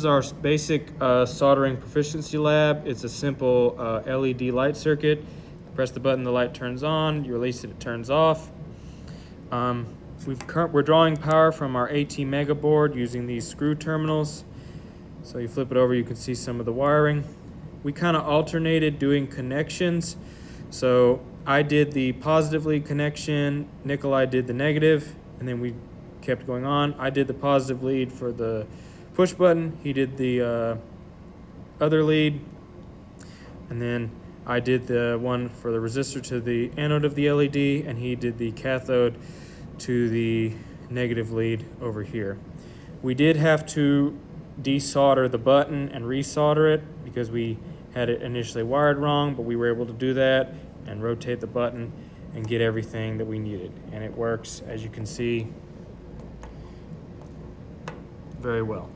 This is our basic soldering proficiency lab. It's a simple LED light circuit. You press the button, the light turns on. You release it, it turns off. We're drawing power from our AT Mega board using these screw terminals. So you flip it over, you can see some of the wiring. We kind of alternated doing connections. So I did the positive lead connection, Nikolai did the negative, and then we kept going on. I did the positive lead for the push button, he did the other lead, and then I did the one for the resistor to the anode of the LED, and he did the cathode to the negative lead over here. We did have to desolder the button and resolder it because we had it initially wired wrong, but we were able to do that and rotate the button and get everything that we needed. And it works, as you can see, very well.